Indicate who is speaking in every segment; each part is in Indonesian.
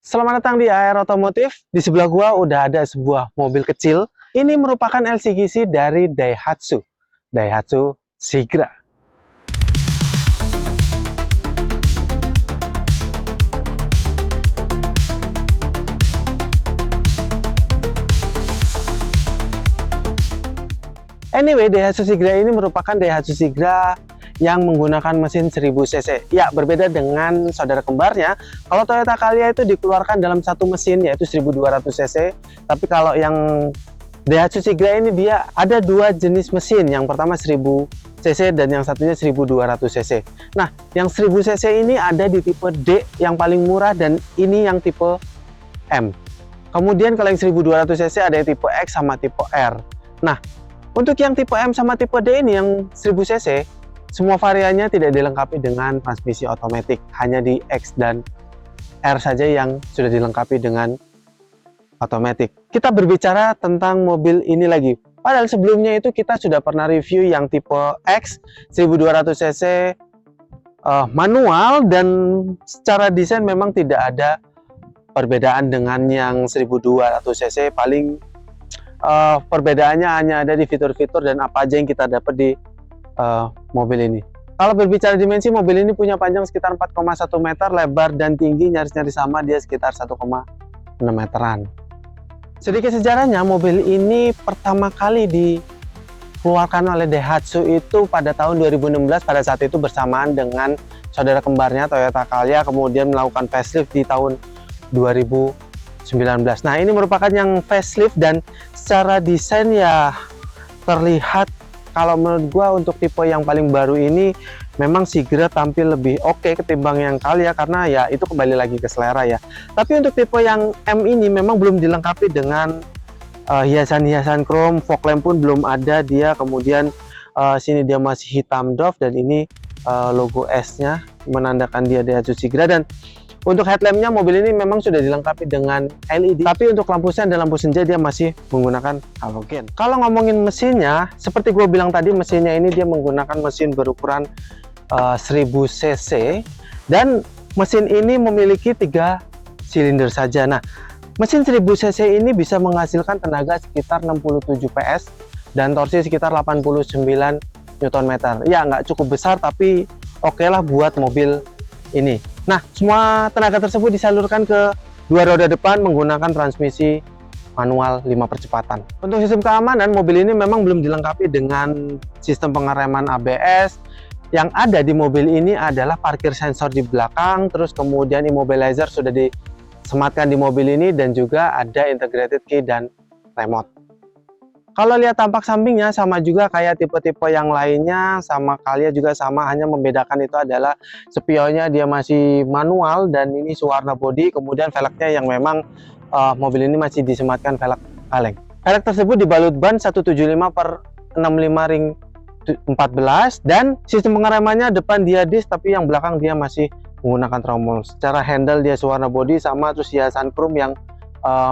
Speaker 1: Selamat datang di AR Otomotif. Di sebelah gua udah ada sebuah mobil kecil. Ini merupakan LCGC dari Daihatsu. Daihatsu Sigra. Anyway, Daihatsu Sigra ini merupakan Daihatsu Sigra yang menggunakan mesin 1000 cc. Ya, berbeda dengan saudara kembarnya. Kalau Toyota Calya itu dikeluarkan dalam satu mesin yaitu 1200 cc. Tapi kalau yang Daihatsu Sigra ini dia ada dua jenis mesin. Yang pertama 1000 cc dan yang satunya 1200 cc. Nah, yang 1000 cc ini ada di tipe D yang paling murah dan ini yang tipe M. Kemudian kalau yang 1200 cc ada yang tipe X sama tipe R. Nah, untuk yang tipe M sama tipe D ini yang 1000 cc semua variannya tidak dilengkapi dengan transmisi otomatis, hanya di X dan R saja yang sudah dilengkapi dengan otomatis. Kita berbicara tentang mobil ini lagi. Padahal sebelumnya itu kita sudah pernah review yang tipe X 1200 cc manual dan secara desain memang tidak ada perbedaan dengan yang 1200 cc. Paling perbedaannya hanya ada di fitur-fitur dan apa aja yang kita dapat di mobil ini. Kalau berbicara dimensi, mobil ini punya panjang sekitar 4,1 meter, lebar dan tinggi nyaris-nyaris sama, dia sekitar 1,6 meteran. Sedikit sejarahnya, mobil ini pertama kali dikeluarkan oleh Daihatsu itu pada tahun 2016, pada saat itu bersamaan dengan saudara kembarnya Toyota Calya, kemudian melakukan facelift di tahun 2019. Nah, ini merupakan yang facelift dan secara desain ya terlihat, kalau menurut gua untuk tipe yang paling baru ini memang Sigra tampil lebih oke ketimbang yang Calya, karena ya itu kembali lagi ke selera ya. Tapi untuk tipe yang M ini memang belum dilengkapi dengan hiasan-hiasan chrome, fog lamp pun belum ada dia. Kemudian sini dia masih hitam doff dan ini logo S-nya menandakan dia Daihatsu Sigra. Dan untuk headlampnya mobil ini memang sudah dilengkapi dengan LED, tapi untuk lampu sen dan lampu senja dia masih menggunakan halogen. Kalau ngomongin mesinnya, seperti gue bilang tadi, mesinnya ini dia menggunakan mesin berukuran 1000 cc dan mesin ini memiliki 3 silinder saja. Nah, mesin 1000 cc ini bisa menghasilkan tenaga sekitar 67 PS dan torsi sekitar 89 Nm. Ya, nggak cukup besar tapi oke lah buat mobil ini. Nah, semua tenaga tersebut disalurkan ke dua roda depan menggunakan transmisi manual 5 percepatan. Untuk sistem keamanan, mobil ini memang belum dilengkapi dengan sistem pengereman ABS. Yang ada di mobil ini adalah parkir sensor di belakang, terus kemudian immobilizer sudah disematkan di mobil ini dan juga ada integrated key dan remote. Kalau lihat tampak sampingnya sama juga kayak tipe-tipe yang lainnya, sama Calya juga sama, hanya membedakan itu adalah spionnya dia masih manual dan ini warna bodi, kemudian velgnya yang memang mobil ini masih disematkan velg kaleng. Velg tersebut dibalut ban 175/65 ring 14 dan sistem pengeremannya depan dia disc tapi yang belakang dia masih menggunakan tromol. Secara handle dia warna bodi sama, terus hiasan chrome yang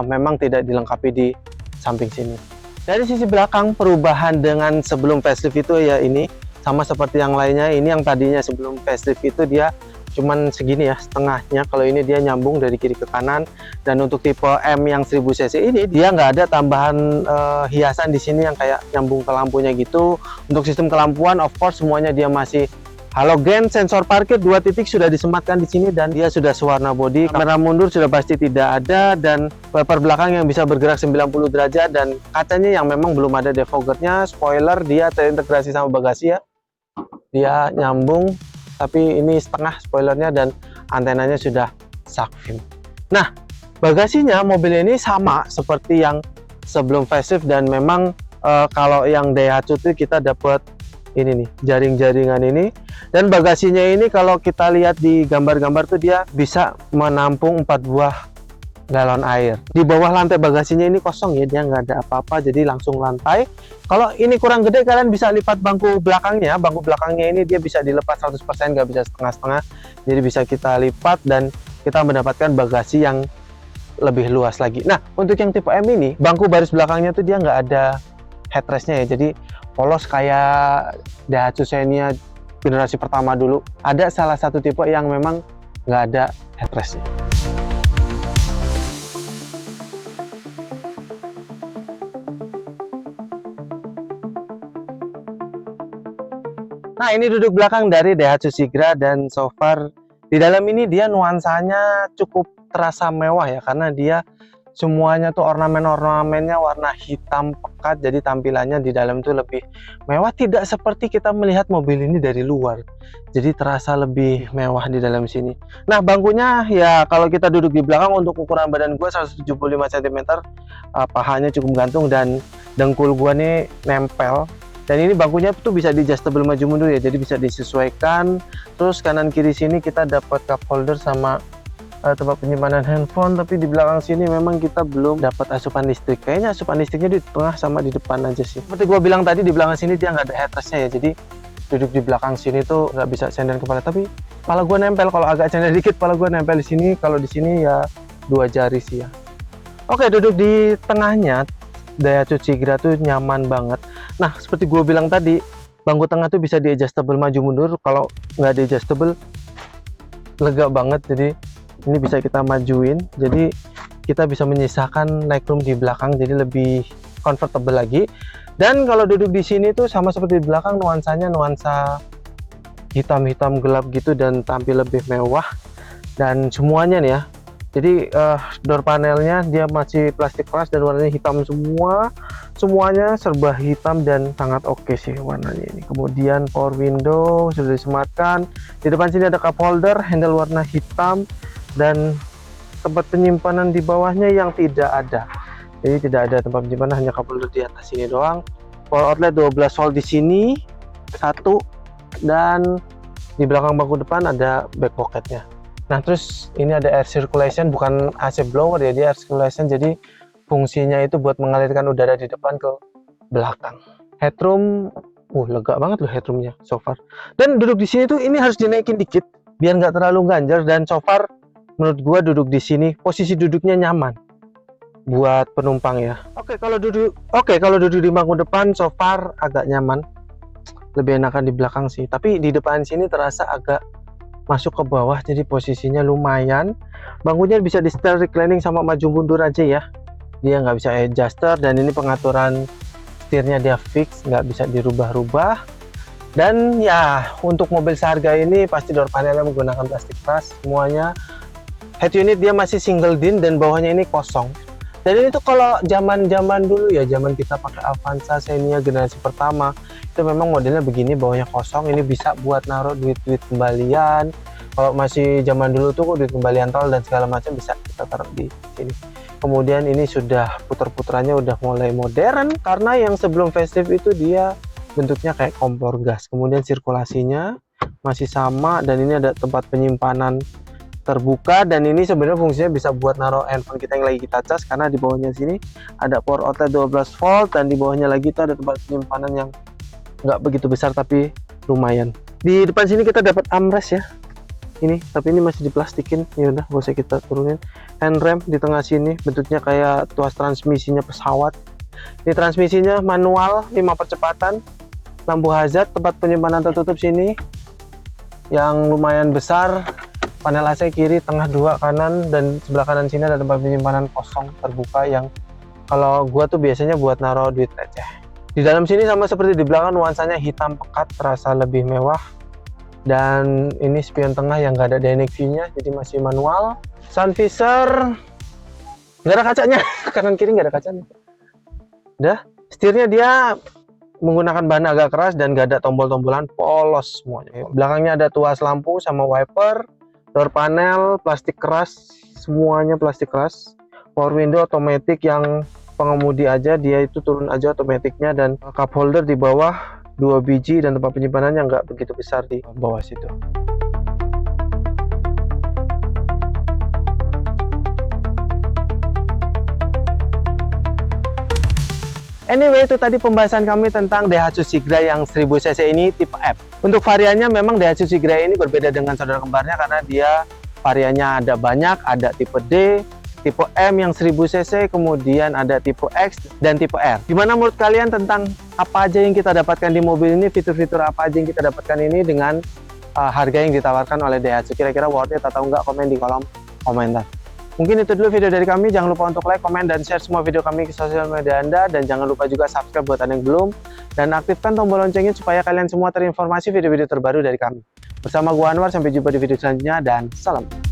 Speaker 1: memang tidak dilengkapi di samping sini. Dari sisi belakang, perubahan dengan sebelum facelift itu ya ini sama seperti yang lainnya. Ini yang tadinya sebelum facelift itu dia cuman segini ya setengahnya, kalau ini dia nyambung dari kiri ke kanan. Dan untuk tipe M yang 1000 cc ini dia nggak ada tambahan hiasan di sini yang kayak nyambung ke lampunya gitu. Untuk sistem kelampuan of course semuanya dia masih halogen. Sensor parkir 2 titik sudah disematkan di sini dan dia sudah sewarna bodi. Kamera mundur sudah pasti tidak ada dan wiper belakang yang bisa bergerak 90 derajat dan kacanya yang memang belum ada defoggernya. Spoiler dia terintegrasi sama bagasi ya. Dia nyambung tapi ini setengah spoilernya dan antenanya sudah shark fin. Nah, bagasinya mobil ini sama seperti yang sebelum facelift dan memang kalau yang Daihatsu itu kita dapat ini nih jaring-jaringan ini, dan bagasinya ini kalau kita lihat di gambar-gambar tuh dia bisa menampung 4 buah galon air. Di bawah lantai bagasinya ini kosong ya, dia nggak ada apa-apa jadi langsung lantai. Kalau ini kurang gede kalian bisa lipat bangku belakangnya. Bangku belakangnya ini dia bisa dilepas 100%, nggak bisa setengah-setengah, jadi bisa kita lipat dan kita mendapatkan bagasi yang lebih luas lagi. Nah, untuk yang tipe M ini bangku baris belakangnya tuh dia nggak ada headrestnya ya, jadi polos kayak Daihatsu Xenia generasi pertama dulu. Ada salah satu tipe yang memang nggak ada headrestnya. Nah, ini duduk belakang dari Daihatsu Sigra, dan so far di dalam ini dia nuansanya cukup terasa mewah ya, karena dia semuanya tuh ornamen-ornamennya warna hitam pekat, jadi tampilannya di dalam tuh lebih mewah, tidak seperti kita melihat mobil ini dari luar. Jadi terasa lebih mewah di dalam sini. Nah, bangkunya ya kalau kita duduk di belakang, untuk ukuran badan gua 175 cm, pahanya cukup gantung dan dengkul gua nih nempel. Dan ini bangkunya tuh bisa di adjustable maju mundur ya, jadi bisa disesuaikan. Terus kanan kiri sini kita dapat cup holder sama tempat penyimpanan handphone, tapi di belakang sini memang kita belum dapat asupan listrik. Kayaknya asupan listriknya di tengah sama di depan aja sih. Seperti gua bilang tadi, di belakang sini dia nggak ada headrestnya ya, jadi duduk di belakang sini tuh nggak bisa sender kepala, tapi kepala gua nempel. Kalau agak sender dikit, kepala gua nempel di sini. Kalau di sini ya 2 jari sih ya. Oke, duduk di tengahnya Daihatsu Sigra tuh nyaman banget. Nah, seperti gue bilang tadi, bangku tengah tuh bisa di adjustable maju mundur. Kalau nggak di adjustable, lega banget. Jadi ini bisa kita majuin, jadi kita bisa menyisakan legroom di belakang, jadi lebih comfortable lagi. Dan kalau duduk di sini tuh sama seperti di belakang, nuansanya nuansa hitam-hitam gelap gitu, dan tampil lebih mewah. Dan semuanya nih ya, jadi door panelnya dia masih plastik keras dan warnanya hitam semua, semuanya serba hitam dan sangat oke sih warnanya ini. Kemudian power window sudah disematkan. Di depan sini ada cup holder, handle warna hitam, dan tempat penyimpanan di bawahnya yang tidak ada. Jadi tidak ada tempat penyimpanan, hanya cup holder di atas sini doang. Power outlet 12 volt di sini satu, dan di belakang bangku depan ada back pocketnya. Nah, terus ini ada air circulation, bukan AC blower ya, dia air circulation, jadi fungsinya itu buat mengalirkan udara di depan ke belakang. Headroom, lega banget loh headroomnya so far. Dan duduk di sini tuh ini harus dinaikin dikit biar nggak terlalu ganjar, dan so far menurut gua duduk di sini posisi duduknya nyaman buat penumpang ya. Oke, kalau duduk di bangku depan so far agak nyaman, lebih enakan di belakang sih. Tapi di depan sini terasa agak masuk ke bawah, jadi posisinya lumayan. Bangkunya bisa di setel reclining sama maju mundur aja ya, dia nggak bisa adjuster. Dan ini pengaturan setirnya dia fix, nggak bisa dirubah-rubah. Dan ya untuk mobil seharga ini pasti door panelnya menggunakan plastik keras semuanya. Head unit dia masih single din dan bawahnya ini kosong. Dan ini tuh kalau zaman dulu ya, zaman kita pakai Avanza Xenia generasi pertama, itu memang modelnya begini, bawahnya kosong. Ini bisa buat naruh duit-duit kembalian. Kalau masih zaman dulu tuh duit kembalian tol dan segala macam bisa kita taruh di sini. Kemudian ini sudah puter-puterannya udah mulai modern, karena yang sebelum facelift itu dia bentuknya kayak kompor gas. Kemudian sirkulasinya masih sama, dan ini ada tempat penyimpanan terbuka, dan ini sebenarnya fungsinya bisa buat naruh handphone kita yang lagi kita cas, karena di bawahnya sini ada power outlet 12 volt, dan di bawahnya lagi itu ada tempat penyimpanan yang nggak begitu besar tapi lumayan. Di depan sini kita dapat armrest ya, ini tapi ini masih diplastikin, ya udah gak usah kita turunin. Handrem di tengah sini bentuknya kayak tuas transmisinya pesawat. Ini transmisinya manual 5 percepatan, lampu hazard, tempat penyimpanan tertutup sini yang lumayan besar. Panel AC kiri, tengah 2 kanan, dan sebelah kanan sini ada tempat penyimpanan kosong terbuka yang kalau gua tuh biasanya buat naruh duit receh. Di dalam sini sama seperti di belakang, nuansanya hitam pekat, terasa lebih mewah. Dan ini spion tengah yang gak ada dynamic view-nya, jadi masih manual. Sun visor nggak ada kacanya, kanan kiri nggak ada kacanya. Udah, setirnya dia menggunakan bahan agak keras dan gak ada tombol-tombolan, polos semuanya. Belakangnya ada tuas lampu sama wiper. Door panel plastik keras, semuanya plastik keras. Power window otomatis yang pengemudi aja, dia itu turun aja otomatiknya. Dan cup holder di bawah 2 biji, dan tempat penyimpanan yang nggak begitu besar di bawah situ. Anyway, itu tadi pembahasan kami tentang Daihatsu Sigra yang 1000 cc ini tipe F. Untuk variannya memang Daihatsu Sigra ini berbeda dengan saudara kembarnya, karena dia variannya ada banyak, ada tipe D, tipe M yang 1000 cc, kemudian ada tipe X dan tipe R. Gimana menurut kalian tentang apa aja yang kita dapatkan di mobil ini, fitur-fitur apa aja yang kita dapatkan ini dengan harga yang ditawarkan oleh Daihatsu? Kira-kira worth it atau enggak? Komen di kolom komentar. Mungkin itu dulu video dari kami. Jangan lupa untuk like, komen, dan share semua video kami ke sosial media Anda. Dan jangan lupa juga subscribe buat Anda yang belum. Dan aktifkan tombol loncengnya supaya kalian semua terinformasi video-video terbaru dari kami. Bersama gua Anwar, sampai jumpa di video selanjutnya dan salam.